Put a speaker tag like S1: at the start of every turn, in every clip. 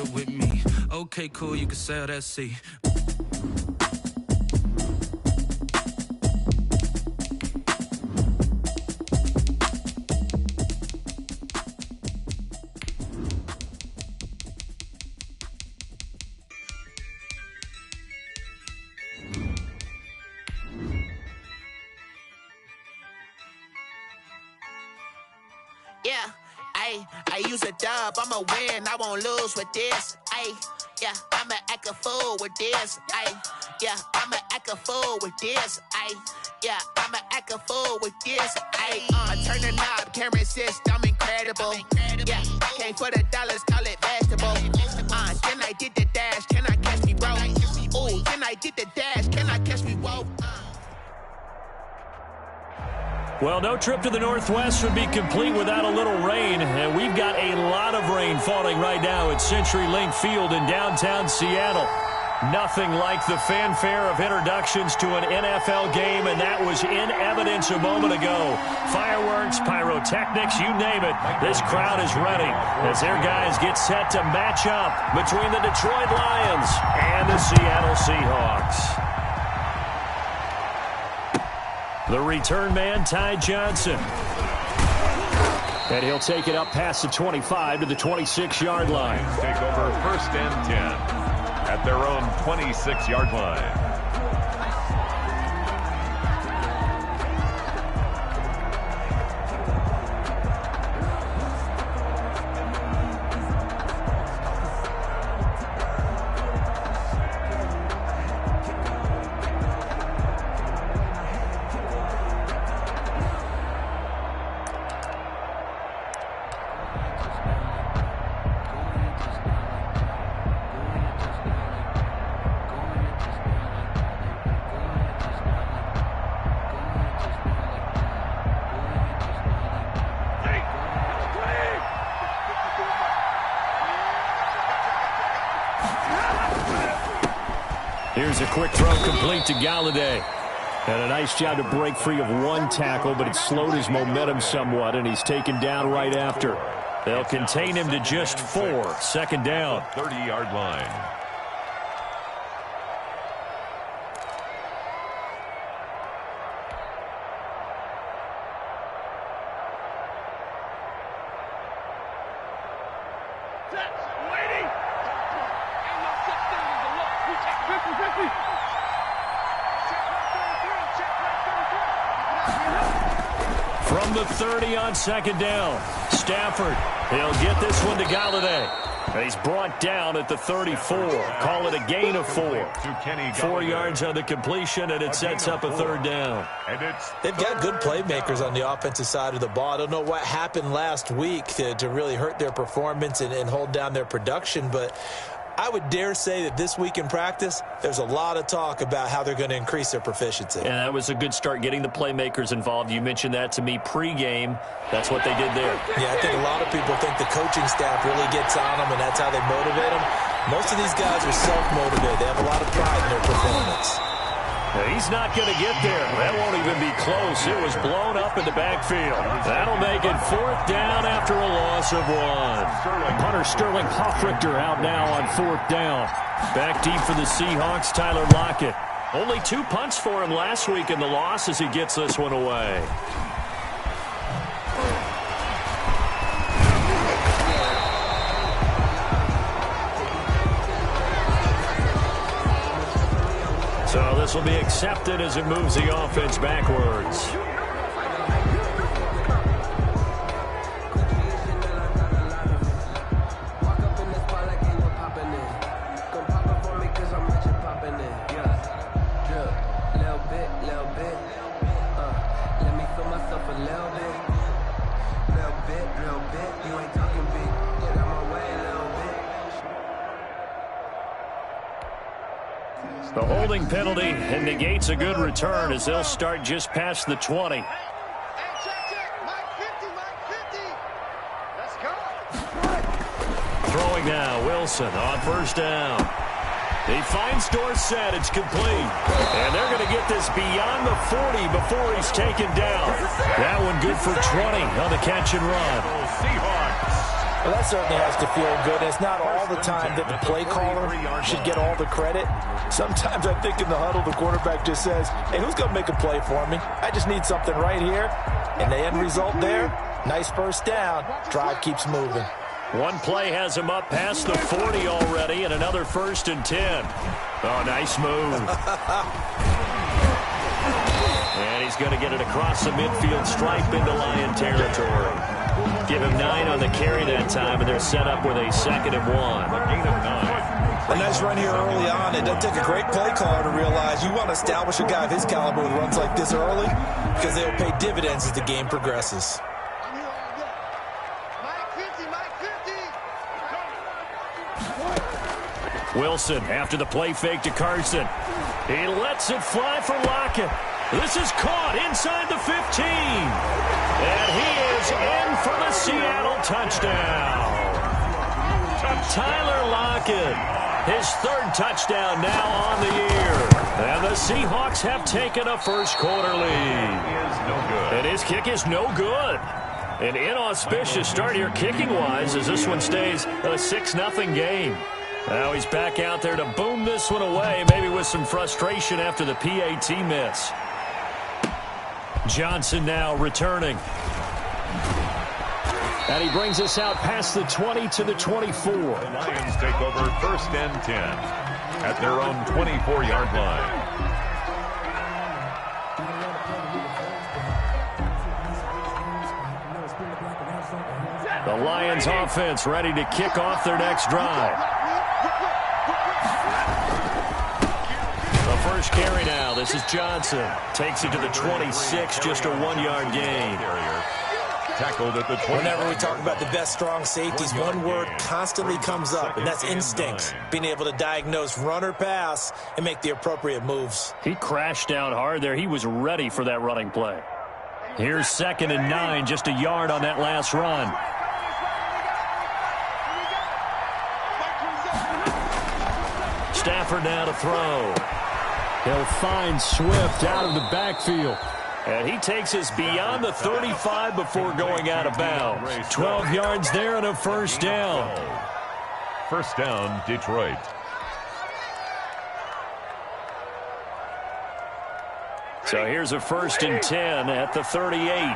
S1: here with me. Okay, cool, you can sail that sea.
S2: Yeah, I use a dub, I'ma win, I won't lose with this. Yeah, I'ma act a fool with this. Yeah, I'ma act a fool with this. Yeah, I'ma act a fool with this. Turn the knob, can't resist, I'm incredible. Yeah, came for the dollars, call it vegetable. Then I did the dash, can I catch me, bro? Ooh, then I did the dash, can I catch me, whoa?
S3: Well, no trip to the Northwest would be complete without a little rain, and we've got a lot of rain falling right now at CenturyLink Field in downtown Seattle. Nothing like the fanfare of introductions to an NFL game, and that was in evidence a moment ago. Fireworks, pyrotechnics, you name it. This crowd is ready as their guys get set to match up between the Detroit Lions and the Seattle Seahawks. The return man, Ty Johnson. And he'll take it up past the 25 to the 26-yard line.
S4: Take over 1st and 10 at their own 26-yard line.
S3: Here's a quick throw complete to Galladay. And a nice job to break free of one tackle, but it slowed his momentum somewhat, and he's taken down right after. They'll contain him to just 4. 2nd down.
S4: 30-yard line.
S3: From the 30 on 2nd down, Stafford, he'll get this one to Galladay. He's brought down at the 34. Call it a gain of 4. 4 yards on the completion, and it sets up a 3rd down.
S5: They've got good playmakers on the offensive side of the ball. I don't know what happened last week to really hurt their performance and hold down their production, but I would dare say that this week in practice, there's a lot of talk about how they're going to increase their proficiency.
S3: And that was a good start, getting the playmakers involved. You mentioned that to me pregame. That's what they did there.
S5: Yeah, I think a lot of people think the coaching staff really gets on them, and that's how they motivate them. Most of these guys are self-motivated. They have a lot of pride in their performance.
S3: He's not going to get there. That won't even be close. It was blown up in the backfield. That'll make it 4th down after a loss of 1. Punter Sterling Hoffrichter out now on 4th down. Back deep for the Seahawks, Tyler Lockett. Only 2 punts for him last week in the loss as he gets this one away. So this will be accepted as it moves the offense backwards. The holding penalty and negates a good return as they'll start just past the 20. Throwing now, Wilson on 1st down. He finds Dorsett. It's complete. And they're going to get this beyond the 40 before he's taken down. That one good for 20 on the catch and run.
S4: Seahawks.
S5: Well, that certainly has to feel good. It's not all the time that the play caller should get all the credit. Sometimes I think in the huddle, the quarterback just says, hey, who's going to make a play for me? I just need something right here. And the end result there, nice first down. Drive keeps moving.
S3: One play has him up past the 40 already, and another 1st and 10. Oh, nice move. And he's going to get it across the midfield stripe into Lion territory. Give him 9 on the carry that time, and they're set up with a 2nd and 1.
S4: A gain of 9.
S5: A nice run here early on. It doesn't take a great play caller to realize you want to establish a guy of his caliber with runs like this early because they'll pay dividends as the game progresses.
S3: Wilson after the play fake to Carson. He lets it fly for Lockett. This is caught inside the 15. And he is in for the Seattle touchdown. Tyler Lockett, his 3rd touchdown now on the year. And the Seahawks have taken a first-quarter lead. And his kick is no good. An inauspicious start here kicking-wise as this one stays a 6-0 game. Now he's back out there to boom this one away, maybe with some frustration after the PAT miss. Johnson now returning. And he brings us out past the 20 to the 24.
S4: The Lions take over 1st and 10 at their own 24-yard line.
S3: The Lions offense ready to kick off their next drive. First carry now. This is Johnson. Takes it to the 26, just a 1-yard gain.
S4: Tackled at the 20.
S5: Whenever we talk about the best strong safeties, one word constantly comes up, and that's instincts. Being able to diagnose run or pass and make the appropriate moves.
S3: He crashed down hard there. He was ready for that running play. Here's 2nd and 9, just a yard on that last run. Stafford now to throw. He'll find Swift out of the backfield. And he takes us beyond the 35 before going out of bounds. 12 yards there and a first down.
S4: First down, Detroit.
S3: So here's a 1st and 10 at the 38.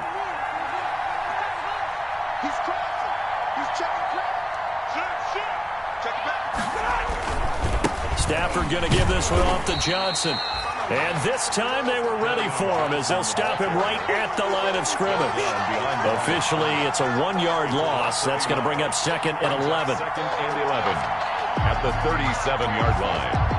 S3: Stafford going to give this one off to Johnson. And this time they were ready for him as they'll stop him right at the line of scrimmage. Officially, it's a 1-yard loss. That's going to bring up 2nd and 11.
S4: 2nd and 11 at the 37-yard line.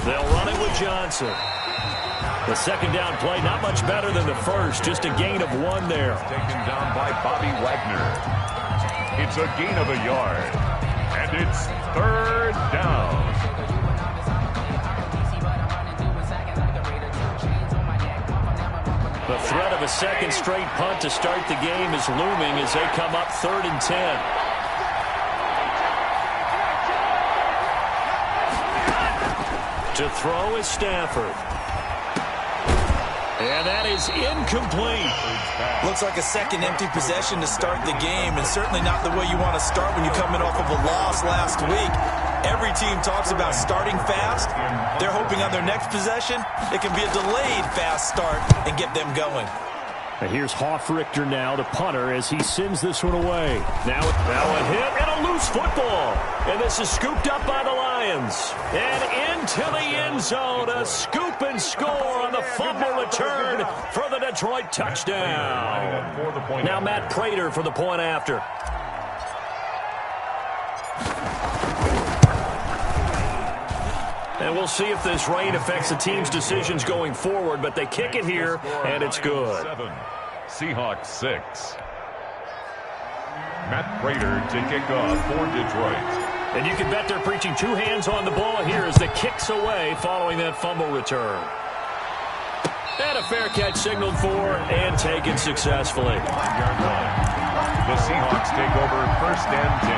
S3: They'll run it with Johnson. The 2nd down play, not much better than the first. Just a gain of 1 there.
S4: Taken down by Bobby Wagner. It's a gain of a yard. And it's 3rd down.
S3: The threat of a 2nd straight punt to start the game is looming as they come up 3rd and 10. To throw is Stafford. And that is incomplete.
S5: Looks like a 2nd empty possession to start the game, and certainly not the way you want to start when you're coming off of a loss last week. Every team talks about starting fast. They're hoping on their next possession, it can be a delayed fast start and get them going.
S3: And here's Hoffrichter now, the punter, as he sends this one away. Now a hit and a loose football. And this is scooped up by the Lions. And into the end zone, a scoop and score on the fumble return for the Detroit touchdown. Now Matt Prater for the point after. And we'll see if this rain affects the team's decisions going forward, but they kick it here, and it's good.
S4: 7, Seahawks 6. Matt Prater to kick off for Detroit.
S3: And you can bet they're preaching 2 hands on the ball here as the kick's away following that fumble return. And a fair catch signaled for and taken successfully.
S4: 5-yard line. Seahawks take over 1st and 10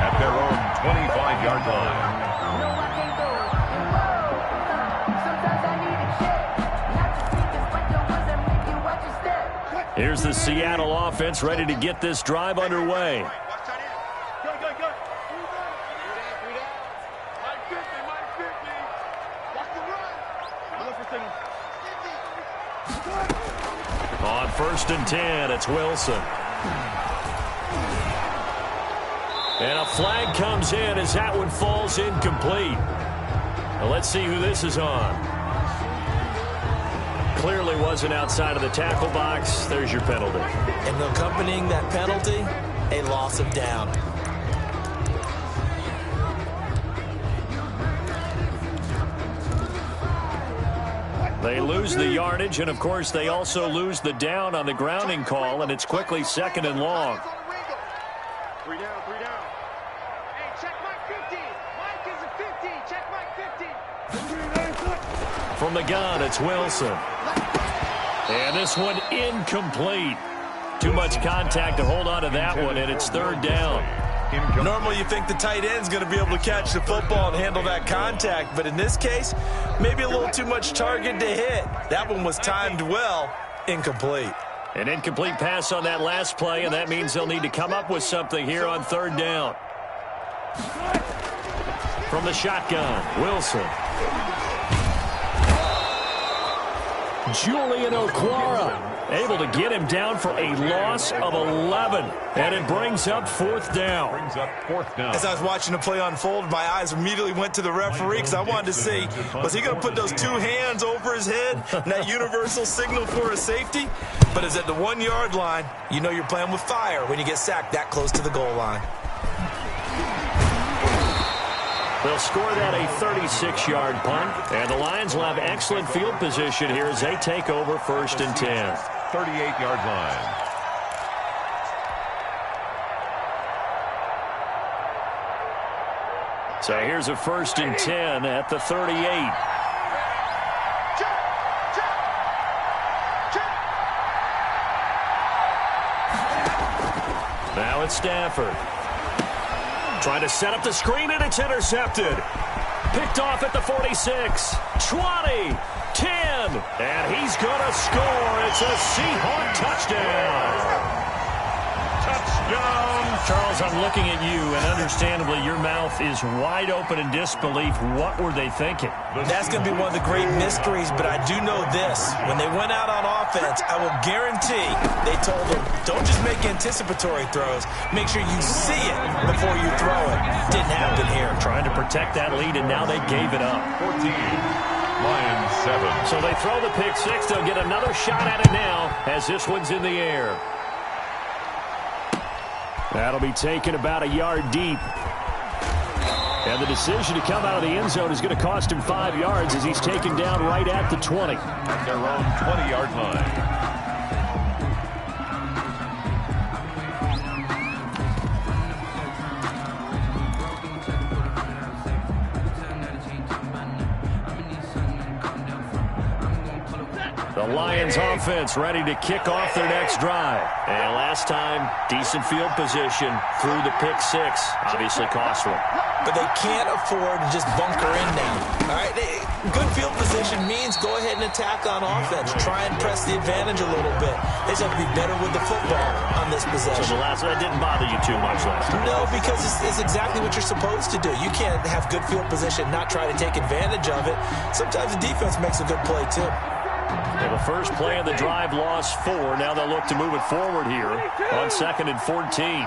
S4: at their own 25-yard line.
S3: Here's the Seattle offense ready to get this drive underway. On 1st and 10, it's Wilson. And a flag comes in as that one falls incomplete. Now let's see who this is on. Clearly wasn't outside of the tackle box. There's your penalty.
S5: And accompanying that penalty, a loss of down.
S3: They lose the yardage, and of course they also lose the down on the grounding call, and it's quickly 2nd and long.
S6: 3 down. Hey, check Mike 50. Mike is a 50. Check Mike 50.
S3: From the gun, it's Wilson. And this one incomplete. Too much contact to hold on to that one, and it's 3rd down.
S5: Normally you think the tight end's going to be able to catch the football and handle that contact, but in this case, maybe a little too much target to hit. That one was timed well, incomplete.
S3: An incomplete pass on that last play, and that means they'll need to come up with something here on 3rd down. From the shotgun, Wilson. Julian Okwara able to get him down for a loss of 11. And it brings up 4th down.
S5: As I was watching the play unfold, my eyes immediately went to the referee because I wanted to see, was he going to put those 2 hands over his head and that universal signal for a safety? But it's at the 1-yard line. You know you're playing with fire when you get sacked that close to the goal line.
S3: They'll score that a 36-yard punt, and the Lions will have excellent field position here as they take over 1st and 10.
S4: 38-yard line.
S3: So here's a 1st and 10 at the 38. Now it's Stafford. Trying to set up the screen, and it's intercepted. Picked off at the 46, 20, 10, and he's going to score. It's a Seahawk touchdown. Touchdown. Charles, I'm looking at you, and understandably your mouth is wide open in disbelief. What were they thinking?
S5: That's going to be one of the great mysteries, but I do know this. When they went out on offense, I will guarantee they told them, don't just make anticipatory throws. Make sure you see it before you throw it. Didn't happen here.
S3: Trying to protect that lead, and now they gave it up.
S4: 14, Lions 7.
S3: So they throw the pick six. They'll get another shot at it now as this one's in the air. That'll be taken about a yard deep. And the decision to come out of the end zone is going to cost him 5 yards as he's taken down right at the 20.
S4: At their own 20-yard line.
S3: The Lions offense ready to kick off their next drive. And last time, decent field position through the pick six. Obviously cost them.
S5: But they can't afford to just bunker in now. All right, good field position means go ahead and attack on offense. Try and press the advantage a little bit. They just have to be better with the football on this possession.
S3: So the last one didn't bother you too much last time?
S5: No, because it's exactly what you're supposed to do. You can't have good field position, not try to take advantage of it. Sometimes the defense makes a good play, too.
S3: Well, the first play of the drive lost 4. Now they'll look to move it forward here on 2nd and 14.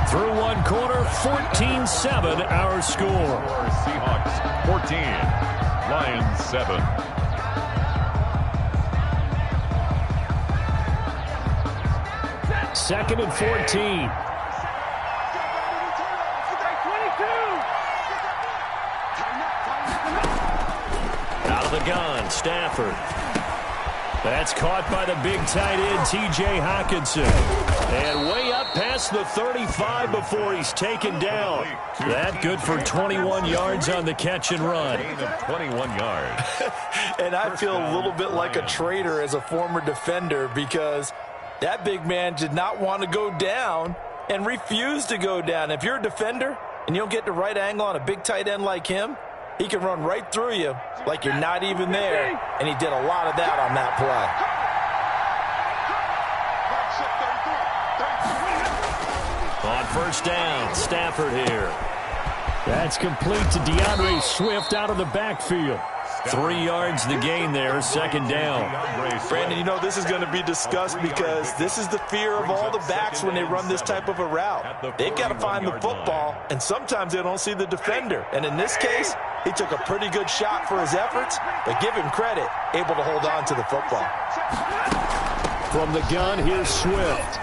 S3: Through one quarter, 14-7 our score.
S4: Seahawks 14, Lions 7.
S3: Second and 14. Out of the gun, Stafford. That's caught by the big tight end, T.J. Hockenson. And way up past the 35 before he's taken down. That good for 21 yards on the catch and run.
S4: Gain of 21 yards.
S5: And I feel a little bit like a traitor as a former defender because that big man did not want to go down and refused to go down. If you're a defender and you don't get the right angle on a big tight end like him, he can run right through you like you're not even there, and he did a lot of that on that play.
S3: On first down, Stafford here. That's complete to DeAndre Swift out of the backfield. 3 yards the gain there, second down.
S5: Brandon, you know this is going to be discussed because this is the fear of all the backs when they run this type of a route. They've got to find the football, and sometimes they don't see the defender. And in this case, he took a pretty good shot for his efforts, but give him credit, able to hold on to the football.
S3: From the gun, here's Swift.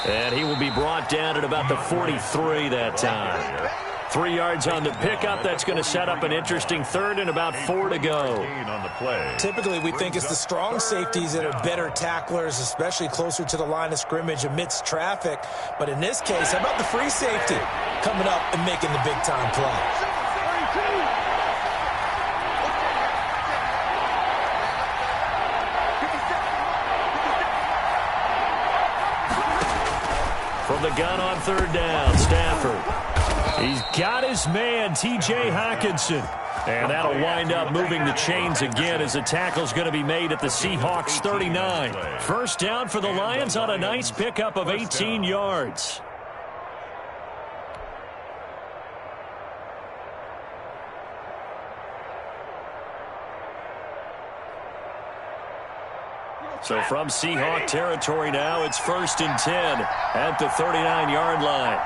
S3: And he will be brought down at about the 43 that time. 3 yards on the pickup. That's going to set up an interesting third and about 4 to go.
S5: Typically, we think it's the strong safeties that are better tacklers, especially closer to the line of scrimmage amidst traffic. But in this case, how about the free safety coming up and making the big-time play?
S3: From the gun on third down, Stafford. He's got his man, T.J. Hockenson. And that'll wind up moving the chains again as the tackle's going to be made at the Seahawks 39. First down for the Lions on a nice pickup of 18 yards. So from Seahawk territory now, it's 1st and 10 at the 39-yard line.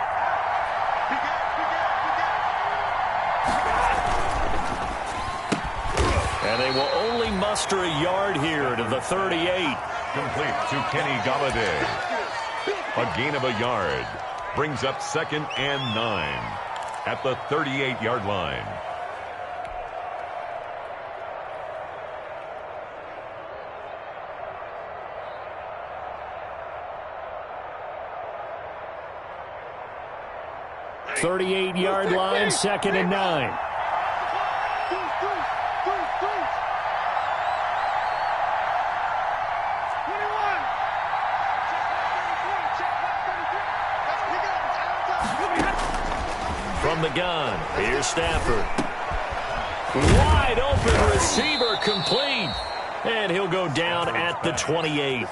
S3: And they will only muster a yard here to the 38.
S4: Complete to Kenny Galladay. A gain of a yard. Brings up 2nd and 9 at the 38-yard line.
S3: .38-yard line, 2nd and 9. From the gun, here's Stafford. Wide open receiver, complete. And he'll go down at the 28.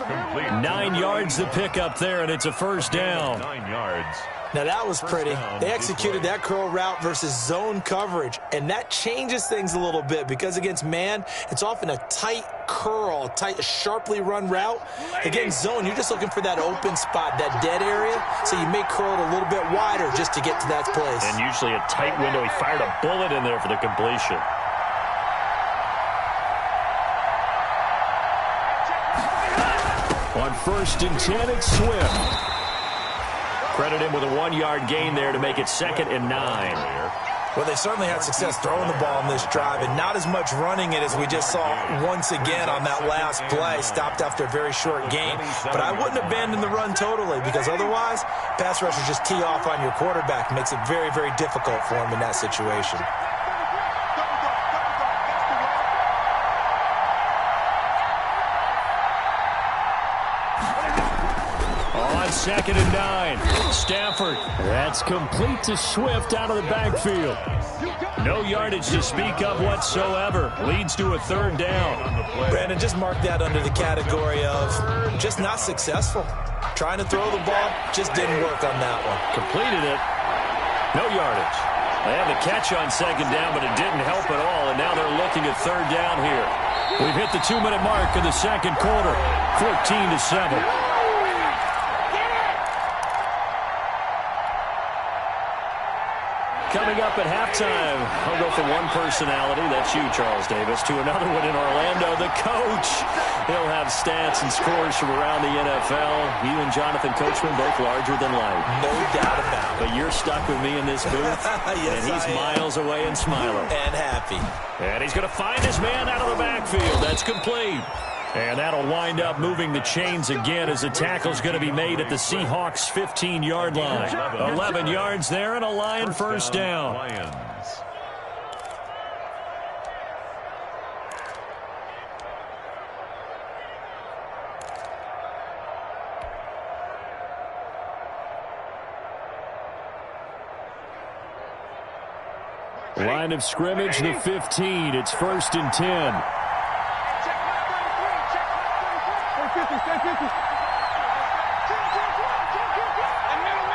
S3: 9 yards the pickup there, and it's a first down.
S4: 9 yards.
S5: Now, that was pretty. They executed that curl route versus zone coverage, and that changes things a little bit because against man, it's often a tight curl, tight, sharply run route. Against zone, you're just looking for that open spot, that dead area, so you may curl it a little bit wider just to get to that place.
S3: And usually a tight window. He fired a bullet in there for the completion. On 1st and 10, it's Swift. Credit him with a 1-yard gain there to make it 2nd and 9.
S5: Well, they certainly had success throwing the ball in this drive, and not as much running it as we just saw once again on that last play. Stopped after a very short gain. But I wouldn't abandon the run totally because otherwise, pass rushers just tee off on your quarterback. Makes it very, very difficult for him in that situation.
S3: On 2nd and 9, Stafford. That's complete to Swift out of the backfield. No yardage to speak of whatsoever. Leads to a 3rd down.
S5: Brandon, just mark that under the category of just not successful. Trying to throw the ball, just didn't work on that one.
S3: Completed it. No yardage. They had the catch on 2nd down, but it didn't help at all, and now they're looking at 3rd down here. We've hit the 2-minute mark in the second quarter, 14-7. Coming up at halftime, I'll go from one personality, that's you, Charles Davis, to another one in Orlando, the coach. He'll have stats and scores from around the NFL. You and Jonathan Coachman, both larger than life.
S5: No doubt about it.
S3: But you're stuck with me in this booth,
S5: yes,
S3: and he's miles away and smiling.
S5: And happy.
S3: And he's going to find his man out of the backfield. That's complete. And that'll wind up moving the chains again as the tackle's going to be made at the Seahawks' 15-yard line. 11 yards there and a Lion first down.
S4: Lions.
S3: Line of scrimmage, the 15. It's 1st and 10.
S6: Check my 33. Check my 33. 50. And middle.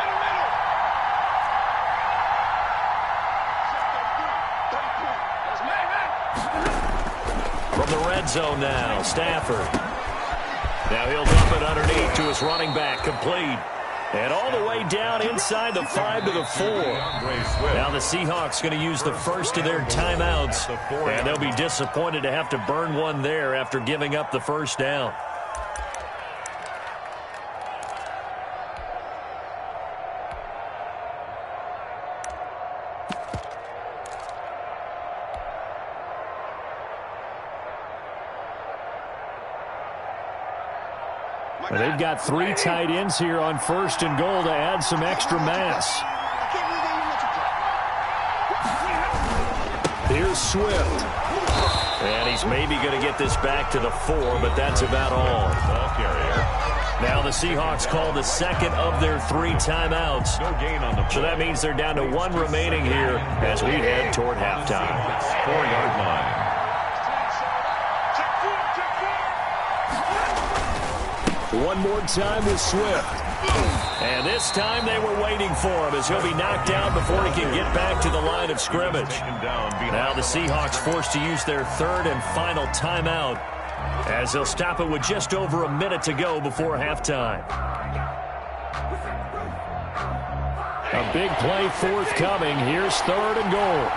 S6: Check 33.
S3: From the red zone now, Stafford. Now he'll dump it underneath to his running back, complete. And all the way down inside the 5 to the 4. Now the Seahawks going to use the first of their timeouts. And they'll be disappointed to have to burn one there after giving up the first down. They've got 3 tight ends here on 1st and goal to add some extra mass. Here's Swift. And he's maybe going to get this back to the 4, but that's about all.
S4: Ball carrier.
S3: Now the Seahawks call the second of their 3 timeouts.
S4: No gain on the play.
S3: So that means they're down to 1 remaining here as we head toward halftime.
S4: 4-yard line.
S3: One more time with Swift. And this time they were waiting for him as he'll be knocked out before he can get back to the line of scrimmage. Now the Seahawks forced to use their 3rd and final timeout as they'll stop it with just over a minute to go before halftime. A big play forthcoming. Here's 3rd and goal.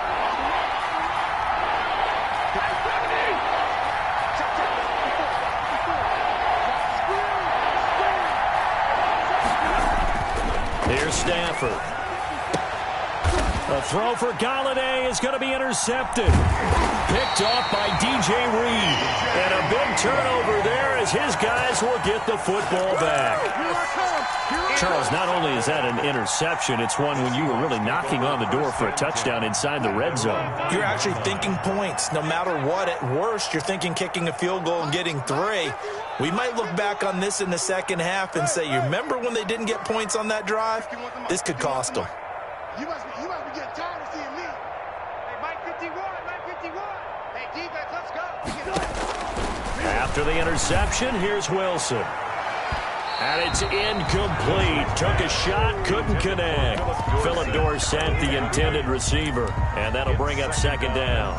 S3: Here's Stafford. A throw for Galladay is going to be intercepted. Picked off by DJ Reed. And a big turnover there as his guys will get the football back. Charles, not only is that an interception, it's one when you were really knocking on the door for a touchdown inside the red zone.
S5: You're actually thinking points. No matter what, at worst, you're thinking kicking a field goal and getting 3. We might look back on this in the second half and say, you remember when they didn't get points on that drive? This could cost them.
S6: You must be getting tired of seeing me. Hey, Mike 51. Hey, defense, let's go.
S3: After the interception, here's Wilson. And it's incomplete. Took a shot, couldn't connect. Phillip Dorsett, the intended receiver. And that'll bring up 2nd down.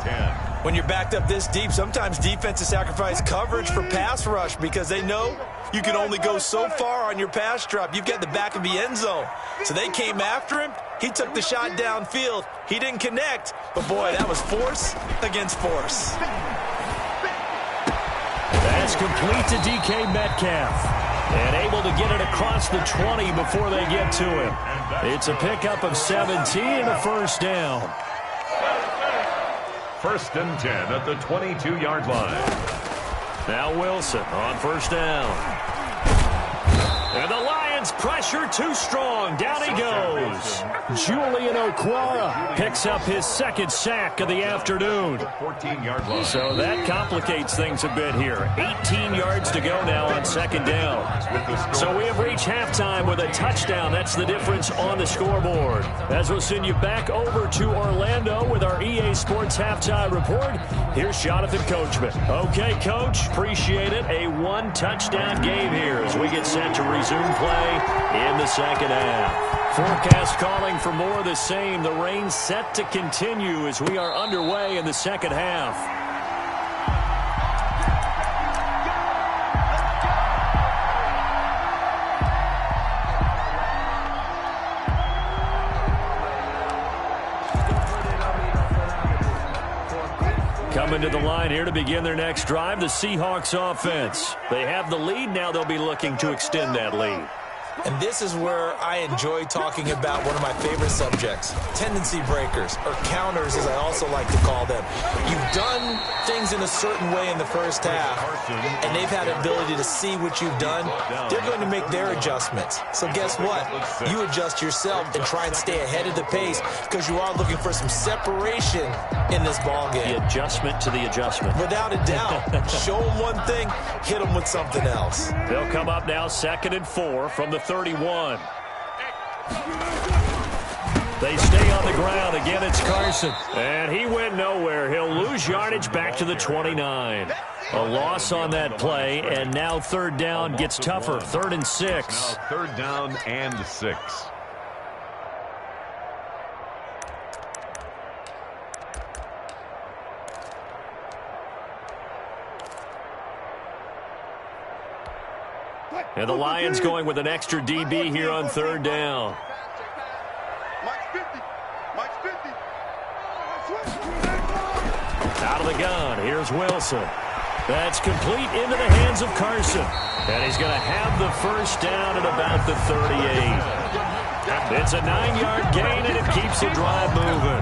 S5: When you're backed up this deep, sometimes defenses sacrifice coverage for pass rush because they know you can only go so far on your pass drop. You've got the back of the end zone. So they came after him. He took the shot downfield. He didn't connect. But, boy, that was force against force.
S3: That's complete to DK Metcalf. And able to get it across the 20 before they get to him. It's a pickup of 17 and a first down.
S4: 1st and 10 at the 22-yard line.
S3: Now Wilson on 1st down. And the Lions pressure too strong. Down he goes. Julian Okwara picks up his 2nd sack of the afternoon.
S4: 14-yard line.
S3: So that complicates things a bit here. 18 yards to go now on 2nd down. So we have reached halftime with a touchdown. That's the difference on the scoreboard. As we'll send you back over to Orlando with our EA Sports Halftime Report, here's Jonathan Coachman. Okay, Coach, appreciate it. A 1-touchdown game here as we get set to resume play in the second half. Forecast calling for more of the same. The rain set to continue as we are underway in the second half. Coming to the line here to begin their next drive, the Seahawks offense. They have the lead. Now they'll be looking to extend that lead.
S5: And this is where I enjoy talking about one of my favorite subjects, tendency breakers, or counters as I also like to call them. You've done things in a certain way in the first half, and they've had the ability to see what you've done. They're going to make their adjustments. So guess what? You adjust yourself and try and stay ahead of the pace because you are looking for some separation in this ballgame.
S3: The adjustment to the adjustment.
S5: Without a doubt. Show them one thing, hit them with something else.
S3: They'll come up now 2nd and 4 from the 31. They stay on the ground. Again, it's Carson. And he went nowhere. He'll lose yardage back to the 29. A loss on that play, and now 3rd down gets tougher. 3rd and 6.
S4: Now 3rd down and 6.
S3: And the Lions going with an extra DB here on 3rd down. Out of the gun, here's Wilson. That's complete into the hands of Carson. And he's going to have the 1st down at about the 38. It's a 9-yard gain, and it keeps the drive moving.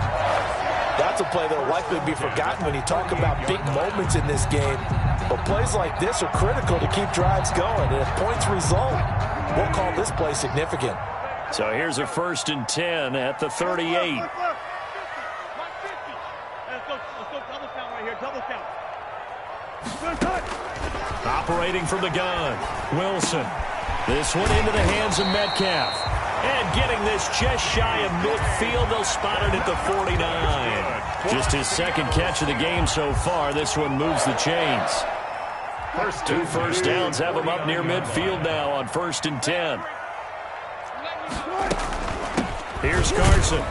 S5: That's a play that will likely be forgotten when you talk about big moments in this game. But plays like this are critical to keep drives going. And if points result, we'll call this play significant.
S3: So here's a 1st and 10 at the 38.
S6: Let's go double count right here, double count.
S3: Operating from the gun, Wilson. This one into the hands of Metcalf. And getting this just shy of midfield, they'll spot it at the 49. Just his 2nd catch of the game so far. This one moves the chains. 2 1st downs have him up near midfield now on 1st and 10. Here's Carson.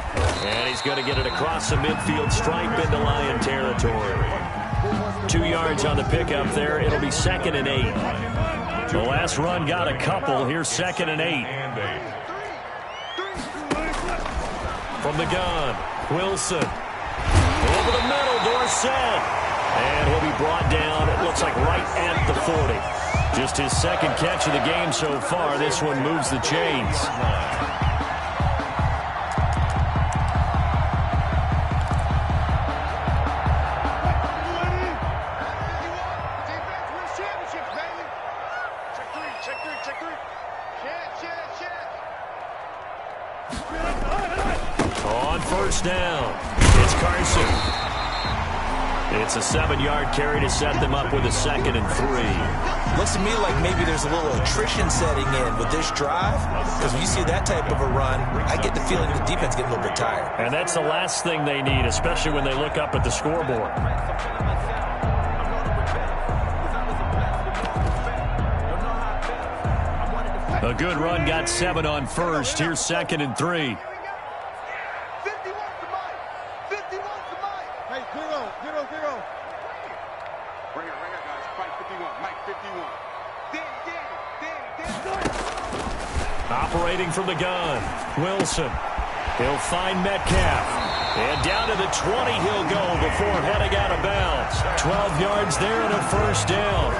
S3: And he's going to get it across the midfield stripe into Lion territory. 2 yards on the pickup there. It'll be 2nd and 8. The last run got a couple. Here's 2nd and 8. From the gun, Wilson. Over the middle, Dorsett. And he'll be brought down, it looks like right at the 40. Just his 2nd catch of the game so far. This one moves the chains. On 1st down, it's Carson. It's a 7-yard carry to set them up with a 2nd and 3.
S5: Looks to me like maybe there's a little attrition setting in with this drive. Because when you see that type of a run, I get the feeling the defense getting a little bit tired.
S3: And that's the last thing they need, especially when they look up at the scoreboard. A good run, got 7 on 1st. Here's 2nd and 3. Operating from the gun, Wilson. He'll find Metcalf. And down to the 20 he'll go before heading out of bounds. 12 yards there and a 1st down.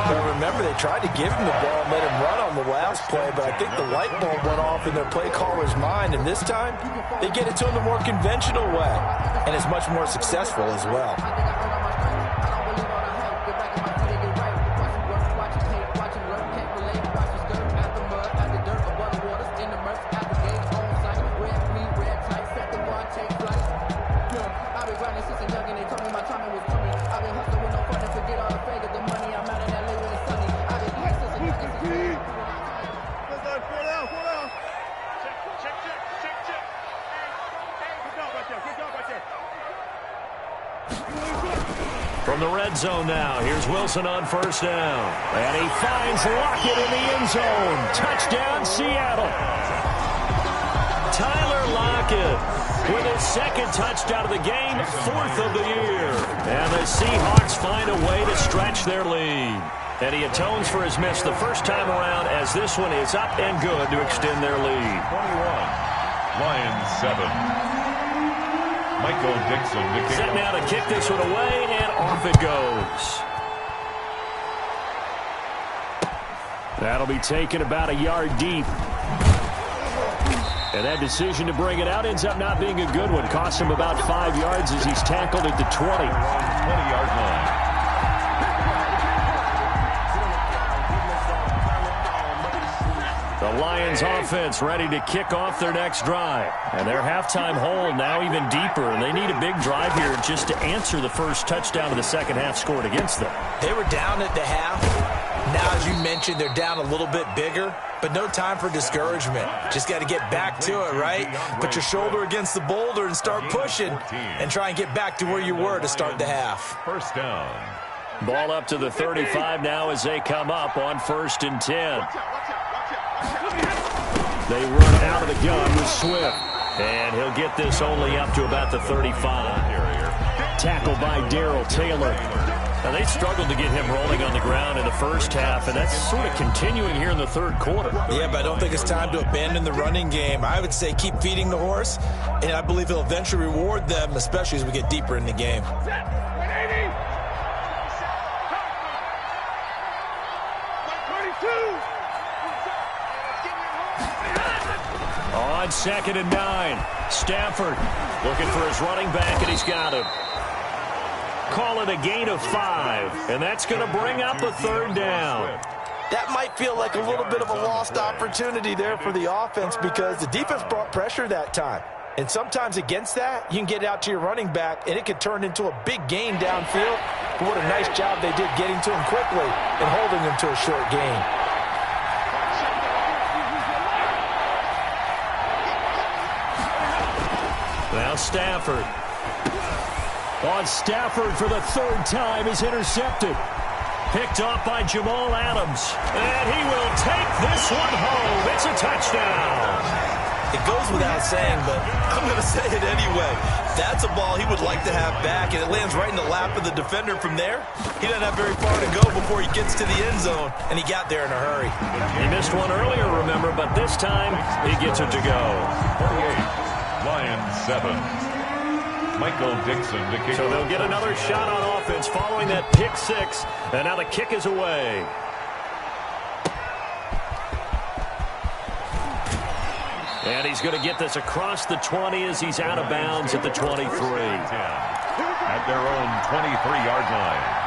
S5: But remember, they tried to give him the ball and let him run on the last play, but I think the light bulb went off in their play caller's mind, and this time they get it to him the more conventional way, and it's much more successful as well.
S3: From the red zone now, here's Wilson on 1st down. And he finds Lockett in the end zone. Touchdown, Seattle. Tyler Lockett with his 2nd touchdown of the game, 4th of the year. And the Seahawks find a way to stretch their lead. And he atones for his miss the first time around as this one is up and good to extend their lead.
S4: 21, Lions 7. Michael Dixon to kick.
S3: Set now to kick this one away, and off it goes. That'll be taken about a yard deep. And that decision to bring it out ends up not being a good one. Cost him about 5 yards as he's tackled at the 20.
S4: 20-yard line.
S3: The Lions offense ready to kick off their next drive. And their halftime hole now even deeper. And they need a big drive here just to answer the first touchdown of the second half scored against them.
S5: They were down at the half. Now, as you mentioned, they're down a little bit bigger, but no time for discouragement. Just got to get back to it, right? Put your shoulder against the boulder and start pushing and try and get back to where you were to start the half.
S4: First down.
S3: Ball up to the 35 now as they come up on 1st and 10. They run out of the gun with Swift. And he'll get this only up to about the 35. Tackled by Darrell Taylor. Now, they struggled to get him rolling on the ground in the first half, and that's sort of continuing here in the third quarter.
S5: Yeah, but I don't think it's time to abandon the running game. I would say keep feeding the horse, and I believe he'll eventually reward them, especially as we get deeper in the game.
S3: On 2nd and 9, Stafford looking for his running back, and he's got him. Call it a gain of 5, and that's going to bring up a 3rd down.
S5: That might feel like a little bit of a lost opportunity there for the offense because the defense brought pressure that time. And sometimes against that, you can get out to your running back, and it could turn into a big gain downfield. But what a nice job they did getting to him quickly and holding him to a short gain.
S3: Now Stafford. Stafford for the 3rd time is intercepted. Picked off by Jamal Adams. And he will take this one home. It's a touchdown.
S5: It goes without saying, but I'm going to say it anyway. That's a ball he would like to have back, and it lands right in the lap of the defender from there. He doesn't have very far to go before he gets to the end zone, and he got there in a hurry.
S3: He missed one earlier, remember, but this time he gets it to go.
S4: 48, Lions 7. Michael Dixon to kick.
S3: So they'll get another shot on offense following that pick 6, and now the kick is away. And he's going to get this across the 20 as he's out of bounds at the 23.
S4: At their own 23-yard line.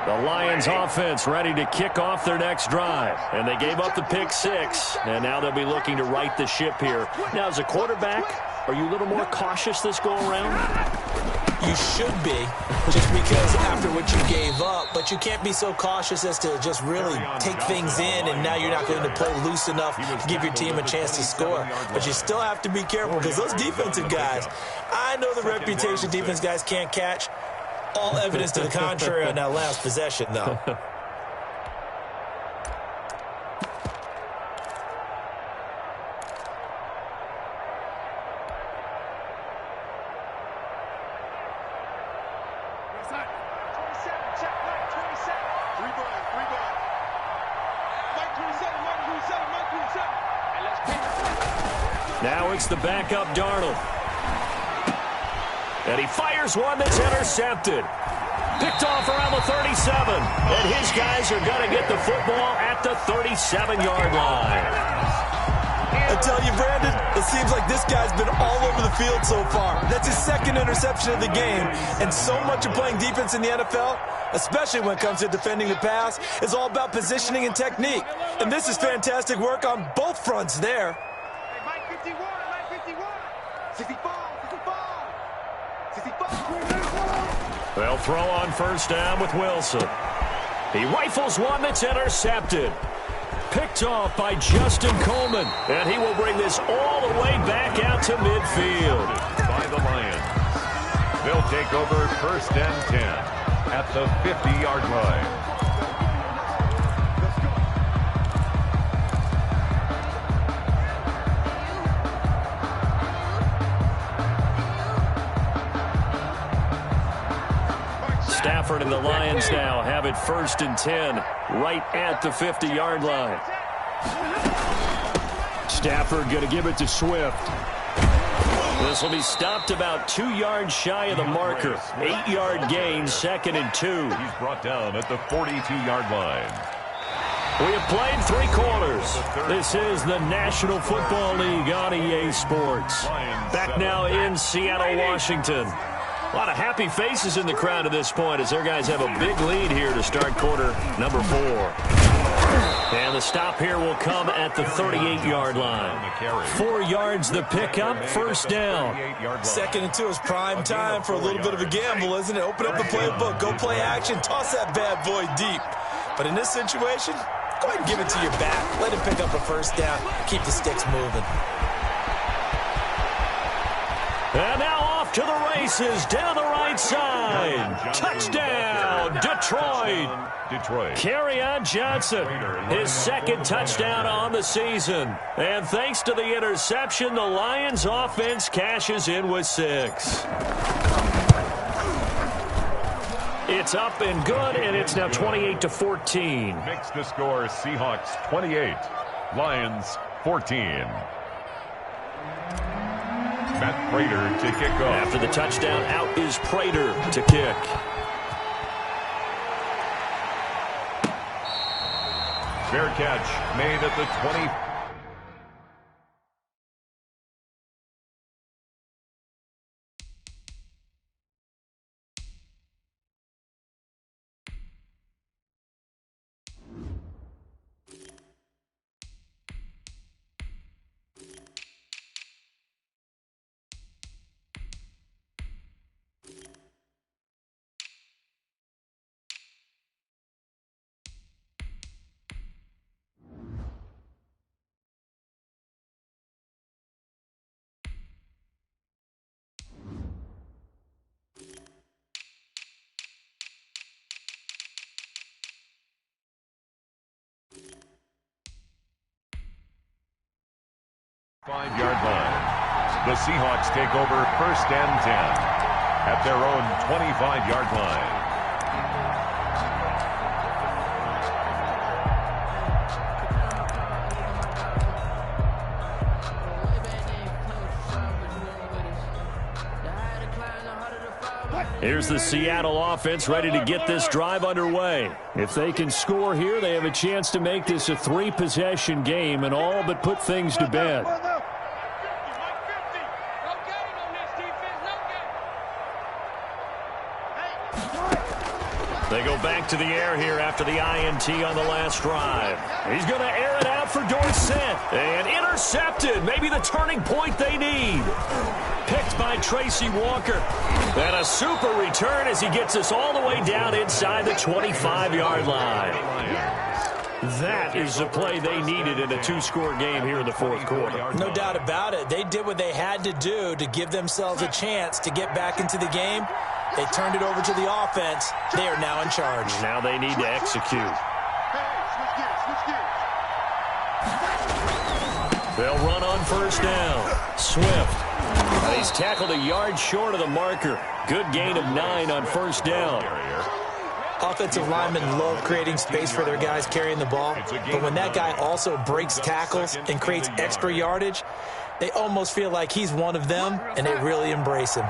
S3: The Lions offense ready to kick off their next drive. And they gave up the pick 6. And now they'll be looking to right the ship here. Now, as a quarterback, are you a little more cautious this go-around?
S5: You should be, just because after what you gave up. But you can't be so cautious as to just really take things in, and now you're not going to play loose enough to give your team a chance to score. But you still have to be careful because those defensive guys, I know the reputation defense guys can't catch. All evidence to the contrary on that last possession, though.
S3: Now it's the backup Darnold. And he fires one that's intercepted. Picked off around the 37. And his guys are going to get the football at the 37-yard line.
S5: I tell you, Brandon, it seems like this guy's been all over the field so far. That's his 2nd interception of the game. And so much of playing defense in the NFL, especially when it comes to defending the pass, is all about positioning and technique. And this is fantastic work on both fronts there.
S6: Hey, Mike 51, Mike 51. 65, 65, 65.
S3: They'll throw on 1st down with Wilson. He rifles one that's intercepted. Picked off by Justin Coleman. And he will bring this all the way back out to midfield.
S4: By the Lions. They'll take over 1st and 10 at the 50-yard line.
S3: Stafford and the Lions now have it 1st and 10 right at the 50-yard line. Stafford going to give it to Swift. This will be stopped about 2 yards shy of the marker. 8-yard gain, 2nd and 2.
S4: He's brought down at the 42-yard line.
S3: We have played 3 quarters. This is the National Football League on EA Sports. Back now in Seattle, Washington. A lot of happy faces in the crowd at this point as their guys have a big lead here to start quarter number 4. And the stop here will come at the 38-yard line. 4 yards the pickup, 1st down.
S5: 2nd and 2 is prime time for a little bit of a gamble, isn't it? Open up the playbook, go play action, toss that bad boy deep. But in this situation, go ahead and give it to your back. Let him pick up a 1st down. Keep the sticks moving.
S3: And now off to the races down the right side. Touchdown, Detroit. Kerryon Johnson, his 2nd touchdown on the season. And thanks to the interception, the Lions offense cashes in with 6. It's up and good, and it's now 28-14.
S4: Makes the score Seahawks 28, Lions 14. Matt Prater to kick off.
S3: After the touchdown, out is Prater to kick.
S4: Fair catch made at the 20. Five-yard line. The Seahawks take over 1st and 10 at their own 25-yard line.
S3: Here's the Seattle offense ready to get this drive underway. If they can score here, they have a chance to make this a 3-possession game and all but put things to bed. They go back to the air here after the INT on the last drive. He's going to air it out for Dorsett. And intercepted. Maybe the turning point they need. Picked by Tracy Walker. And a super return as he gets us all the way down inside the 25-yard line. That is the play they needed in a 2-score game here in the 4th quarter.
S5: No doubt about it. They did what they had to do to give themselves a chance to get back into the game. They turned it over to the offense. They are now in charge.
S3: Now they need to execute. They'll run on 1st down. Swift. And he's tackled a yard short of the marker. Good gain of 9 on 1st down.
S5: Offensive linemen love creating space for their guys carrying the ball. But when that guy also breaks tackles and creates extra yardage, they almost feel like he's one of them, and they really embrace him.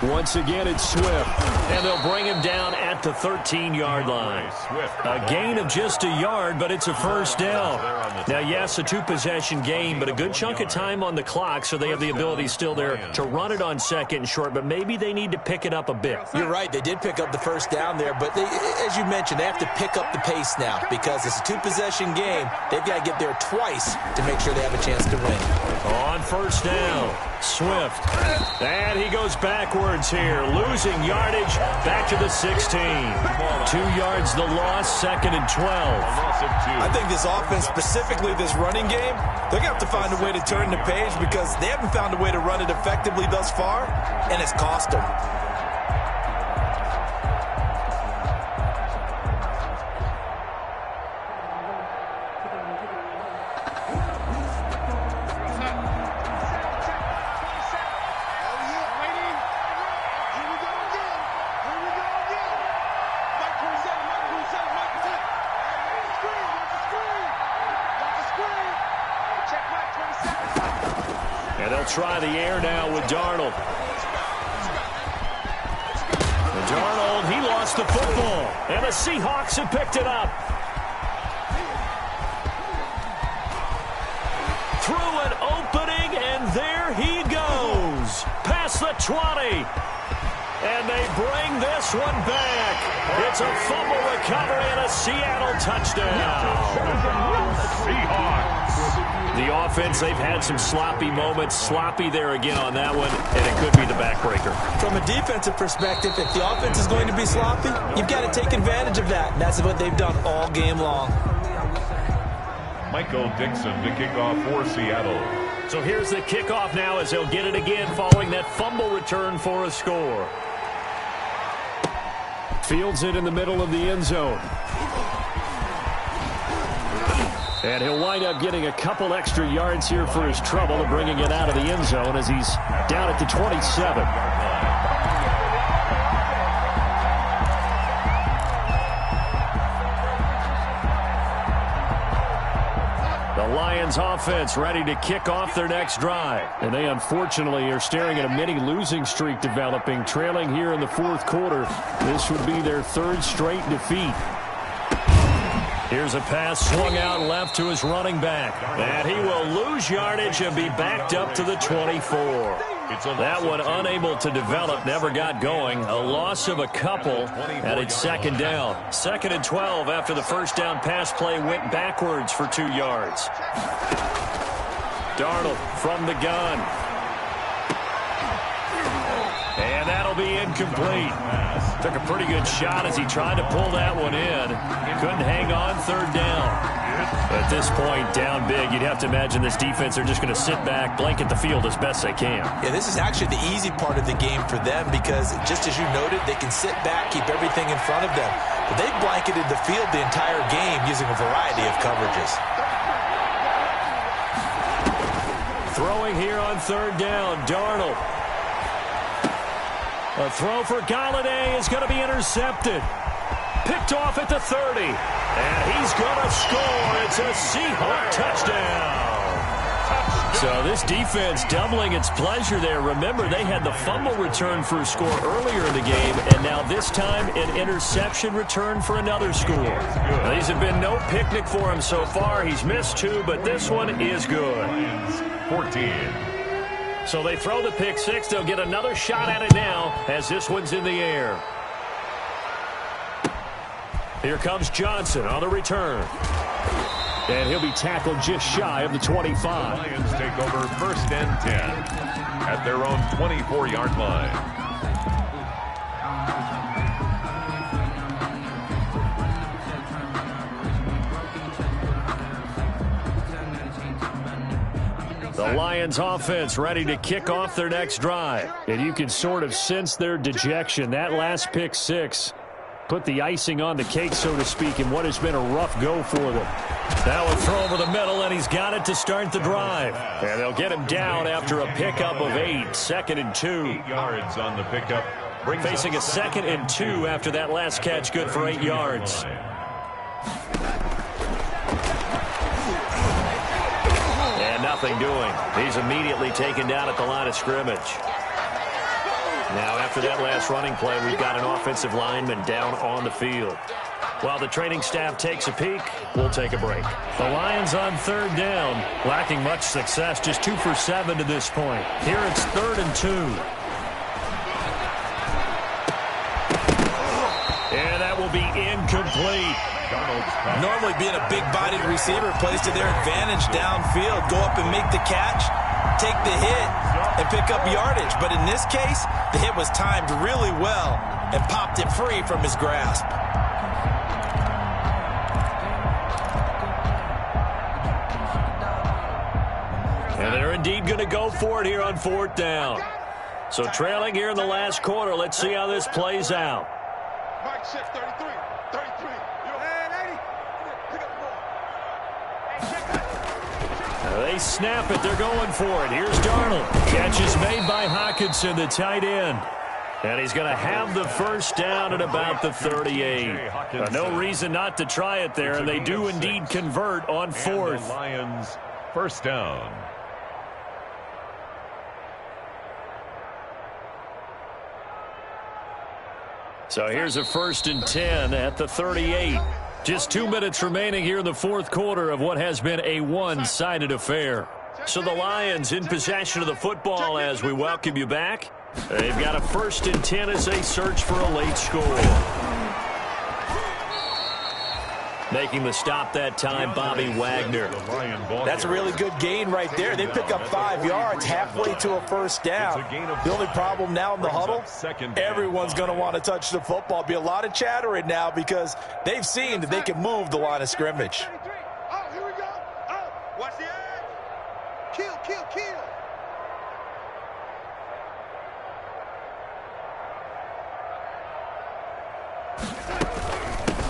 S3: Once again, it's Swift, and they'll bring him down at the 13-yard line. A gain of just a yard, but it's a 1st down. Now, yes, a 2-possession game, but a good chunk of time on the clock, so they have the ability still there to run it on 2nd and short, but maybe they need to pick it up a bit.
S5: You're right. They did pick up the 1st down there, but as you mentioned, they have to pick up the pace now because it's a 2-possession game. They've got to get there twice to make sure they have a chance to win.
S3: On 1st down, Swift. And he goes backwards here, losing yardage back to the 16. 2 yards the loss, 2nd and 12.
S5: I think this offense, specifically this running game, they're going to have to find a way to turn the page because they haven't found a way to run it effectively thus far, and it's cost them.
S3: they'll try the air now with Darnold. And Darnold, he lost the football. And the Seahawks have picked it up. Through an opening, and there he goes. Past the 20. And they bring this one back. It's a fumble recovery and a Seattle touchdown.
S4: Seahawks.
S3: The offense, they've had some sloppy moments. Sloppy there again on that one, and it could be the backbreaker.
S5: From a defensive perspective, if the offense is going to be sloppy, you've got to take advantage of that. And that's what they've done all game long.
S4: Michael Dixon to kick off for Seattle.
S3: So here's the kickoff now as they'll get it again following that fumble return for a score. Fields it in the middle of the end zone. And he'll wind up getting a couple extra yards here for his trouble and bringing it out of the end zone as he's down at the 27. The Lions offense ready to kick off their next drive. And they unfortunately are staring at a mini losing streak developing, trailing here in the fourth quarter. This would be their third straight defeat. Here's a pass swung out left to his running back. And he will lose yardage and be backed up to the 24. That one unable to develop, never got going. A loss of a couple, and it's second down. 2nd and 12 after the first down pass play went backwards for 2 yards. Darnold from the gun. And that'll be incomplete. Took a pretty good shot as he tried to pull that one in. Couldn't hang on, third down. At this point, down big, you'd have to imagine this defense, they're just going to sit back, blanket the field as best they can.
S5: Yeah, this is actually the easy part of the game for them because, just as you noted, they can sit back, keep everything in front of them. But they've blanketed the field the entire game using a variety of coverages.
S3: Throwing here on third down, Darnold. A throw for Galladay is going to be intercepted. Picked off at the 30. And he's going to score. It's a Seahawk touchdown. So this defense doubling its pleasure there. Remember, they had the fumble return for a score earlier in the game, and now this time an interception return for another score. Now, these have been no picnic for him so far. He's missed 2, but this one is good.
S4: 14.
S3: So they throw the pick 6. They'll get another shot at it now as this one's in the air. Here comes Johnson on the return. And he'll be tackled just shy of the 25.
S4: The Lions take over 1st and 10 at their own 24-yard line.
S3: The Lions offense ready to kick off their next drive. And you can sort of sense their dejection. That last pick 6 put the icing on the cake, so to speak, in what has been a rough go for them. Now a throw over the middle, and he's got it to start the drive. And they'll get him down after a pickup of 8. 2nd and 2.
S4: 8 yards on the pickup.
S3: Facing a 2nd and 2 after that last catch, good for 8 yards. And nothing doing. He's immediately taken down at the line of scrimmage. Now, after that last running play, we've got an offensive lineman down on the field. While the training staff takes a peek, we'll take a break. The Lions on third down, lacking much success, just 2 for 7 to this point. Here it's 3rd and 2. And that will be incomplete.
S5: Normally being a big-bodied receiver plays to their advantage downfield. Go up and make the catch, take the hit, and pick up yardage. But in this case, the hit was timed really well and popped it free from his grasp.
S3: And they're indeed going to go for it here on 4th down. So trailing here in the last quarter, let's see how this plays out.
S6: Mike shift 33. 33. Hey, lady. Pick up the ball.
S3: They snap it. They're going for it. Here's Darnold. Catch is made by Hockenson, the tight end. And he's going to have the first down at about the 38. No reason not to try it there, and they do indeed convert on 4th.
S4: Lions 1st down.
S3: So here's a 1st and 10 at the 38. Just 2 minutes remaining here in the fourth quarter of what has been a one-sided affair. So the Lions in possession of the football as we welcome you back. They've got a 1st and 10 as they search for a late score. Making the stop that time, Bobby Wagner.
S5: That's a really good gain right there. They pick up 5 yards halfway to a first down. The only problem now in the huddle, everyone's going to want to touch the football. Be a lot of chattering now because they've seen that they can move the line of scrimmage.
S6: Oh, here we go. Oh, watch the edge. Kill, kill, kill.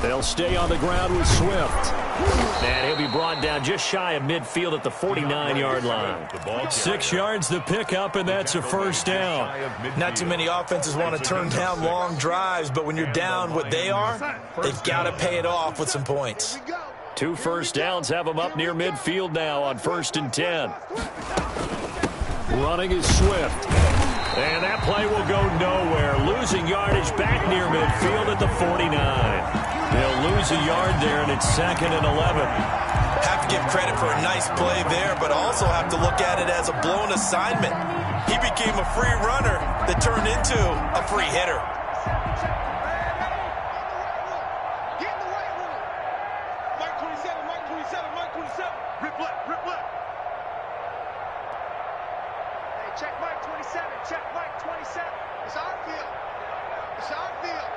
S3: They'll stay on the ground with Swift. And he'll be brought down just shy of midfield at the 49-yard line. 6 yards to pick up, and that's a first down.
S5: Not too many offenses want to turn down long drives, but when you're down what they are, they've got to pay it off with some points.
S3: 2 first downs have them up near midfield now on 1st and 10. Running is Swift. And that play will go nowhere. Losing yardage back near midfield at the 49. They'll lose a yard there, and it's 2nd and 11.
S5: Have to give credit for a nice play there, but also have to look at it as a blown assignment. He became a free runner that turned into a free hitter.
S6: Get in the right room. Mike 27, Mike 27, Mike 27. Rip left, rip left. Hey, check Mike 27, check Mike 27. It's our field. It's our field.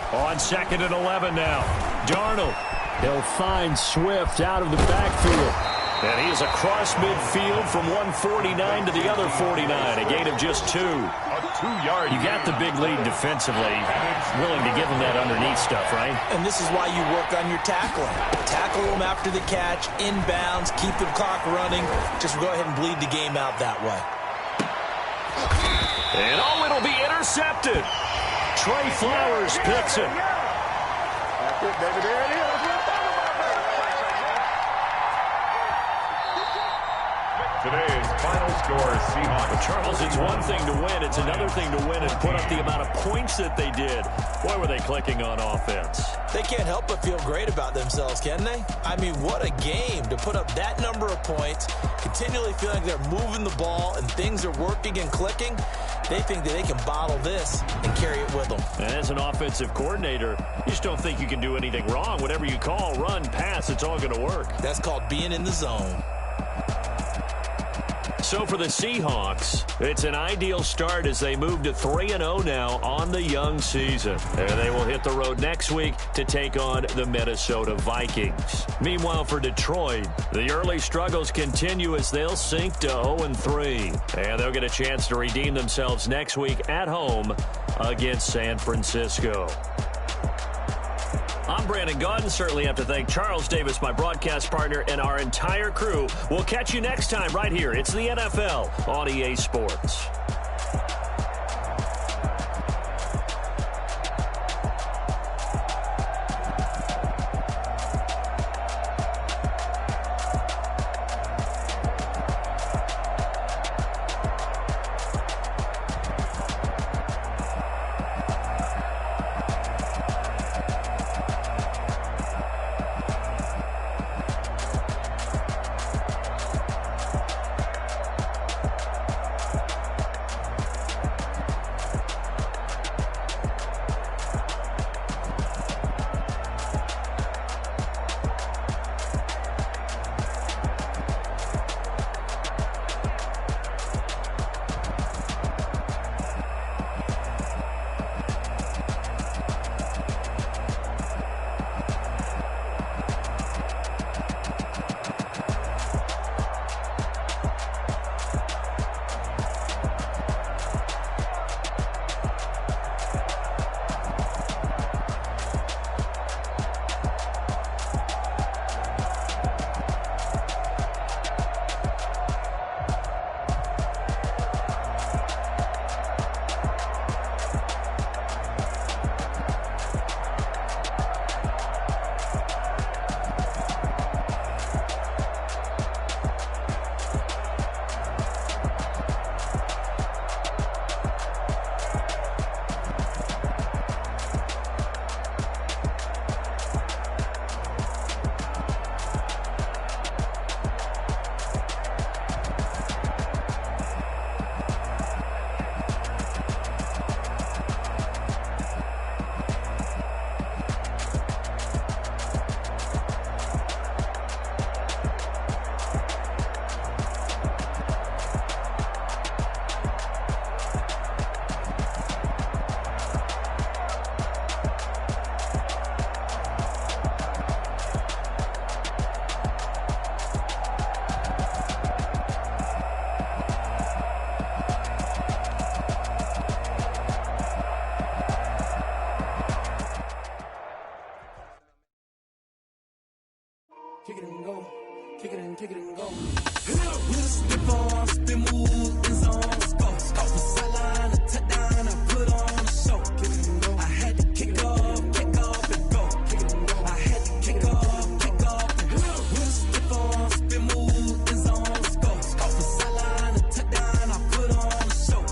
S3: On 2nd and 11 now. Darnold. He'll find Swift out of the backfield. And he is across midfield from 149 to the other 49. A gain of just 2.
S4: A 2-yard.
S3: You got the big lead defensively. Willing to give him that underneath stuff, right?
S5: And this is why you work on your tackling. Tackle them after the catch, inbounds, keep the clock running. Just go ahead and bleed the game out that way.
S3: And it'll be intercepted. Trey Flowers picks it.
S6: That's it, baby. There it is.
S4: Today's final score, Seahawks.
S3: Charles, it's one thing to win. It's another thing to win and put up the amount of points that they did. Boy, were they clicking on offense.
S5: They can't help but feel great about themselves, can they? I mean, what a game to put up that number of points, continually feeling like they're moving the ball and things are working and clicking. They think that they can bottle this and carry it with them.
S3: And as an offensive coordinator, you just don't think you can do anything wrong. Whatever you call, run, pass, it's all going to work.
S5: That's called being in the zone.
S3: So for the Seahawks, it's an ideal start as they move to 3-0 now on the young season. And they will hit the road next week to take on the Minnesota Vikings. Meanwhile, for Detroit, the early struggles continue as they'll sink to 0-3. And they'll get a chance to redeem themselves next week at home against San Francisco. I'm Brandon Gaudin. Certainly have to thank Charles Davis, my broadcast partner, and our entire crew. We'll catch you next time right here. It's the NFL on EA Sports.
S1: pick it and go. With a stiff arm, spin move, in zone, go. Off the sideline, a touchdown, I put on a show. I had to kick off and go. I had to kick off and go. With a stiff arm, spin move, in zone, go. Off the sideline, a touchdown, I put on a show.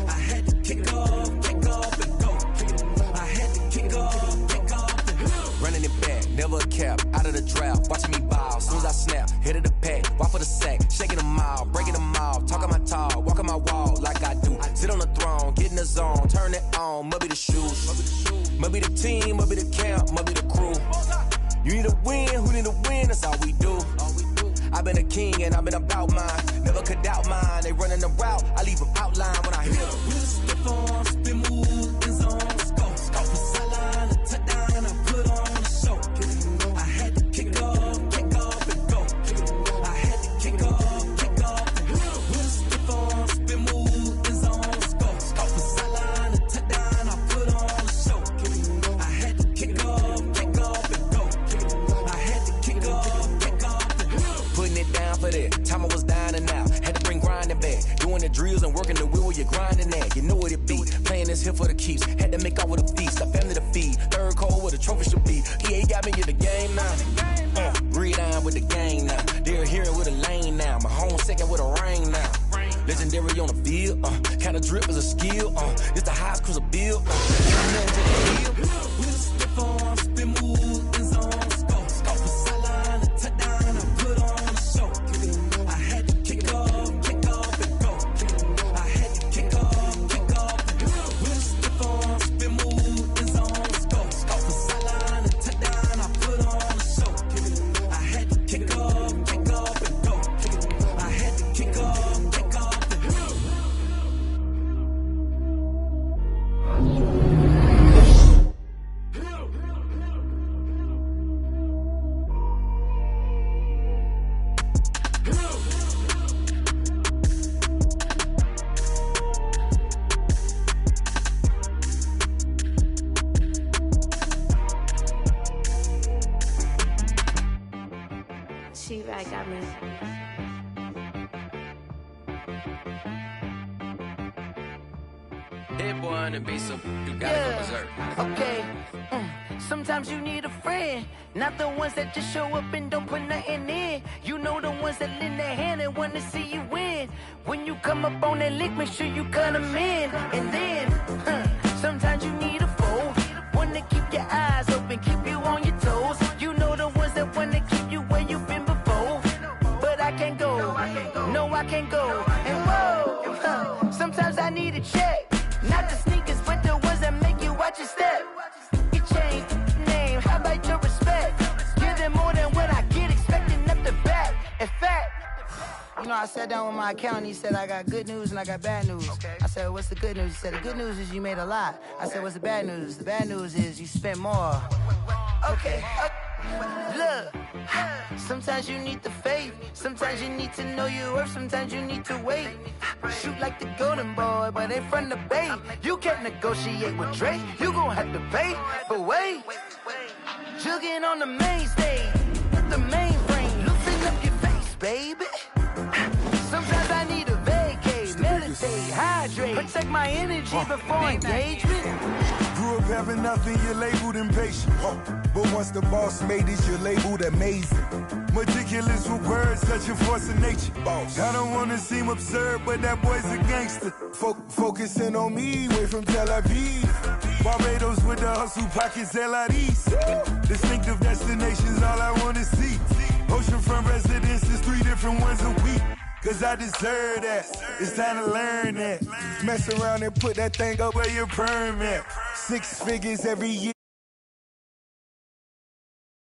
S1: I had to kick off and go. I had to kick off and go.
S7: Running it back, never a cap, out of the draft, watching me ball. Soon as I snap, hit of the pack, walk for the sack, shaking them all, breaking them all, talking my talk, walking my wall like I do. Sit on the throne, get in the zone, turn it on, must be the shoes, must be the team, must be the camp, must be the crew. You need a win, who need a win, that's all we do. I've been a king and I've been about mine, never could doubt mine. They running the route, I leave them outline when I hit them.
S1: With a stiff arm, spin move, in zone, go. Off the sideline, a touchdown, I put on a show. I had to kick off and go. I had to kick off and go. With a stiff arm, spin move, in zone, go. Off the sideline, a touchdown, I put on a show. I had to kick off and go. I had to kick off and go.
S7: Putting it down for that, time I was down and out, had to bring grinding back, doing the drills and working the wheel where you're grinding at, you know what it be, playing this here for the keeps, had to make out with a feast, a family to feed, third cold where the trophy should be, EA got me in the game now, breathe on with the game now, they're hearing with a lane now, my home second with a ring now, legendary on the field, kind of drip is a skill, it's the highest cruiser bill,
S1: With a stiff arm, spin move, in zone, go. Off the sideline, a touchdown, I put on a show. I had to kick off and go. I had to kick off and go. With a stiff arm, spin move, in zone, go. Off the sideline, a touchdown, I put on a show. I had to kick off and go. I had to kick off and go.
S8: She right got me.
S7: hit boy on the beat, so you gotta go berserk.
S9: Okay. Sometimes you need a friend, not the ones that just show up and don't put nothing in. You know the ones that lend their hand and want to see you win. When you come up on that lick, make sure you cut them in. And then, sometimes you need a foe, one to keep your eyes open, keep you on your toes. You know the ones that want to keep you where you've been before. But I can't go, no I can't go. And whoa, sometimes I need a check, not the sneakers, but the ones that make you watch your step. You change name, how about your respect? Give them more than what I get, expecting up the back. In fact, you know, I sat down with my accountant, he said, I got good news and I got bad news. Okay. I said, what's the good news? He said, the good news is you made a lot. I said, what's the bad news? The bad news is you spent more. Okay. Look, sometimes you need the faith, sometimes you need to know your worth, sometimes you need to wait. Shoot like the golden boy, but in front of the bay. You can't negotiate with Drake, you gon' have to pay. But wait, jugging on the main stage, with the mainframe, loosen up your face, baby. Sometimes I need a vacate, meditate, hydrate, protect my energy before engagement.
S10: Grew up having nothing, you're labeled impatient. But once the boss made it, you're labeled amazing. Meticulous with words, such a force of nature. I don't wanna seem absurd, but that boy's a gangster. Focusing on me, way from Tel Aviv. Barbados with the hustle pockets, LIDs. Distinctive destinations, all I wanna see. Oceanfront residences, 3 different ones a week. Cause I deserve that, it's time to learn that. Mess around and put that thing up where your permit. 6 figures every year,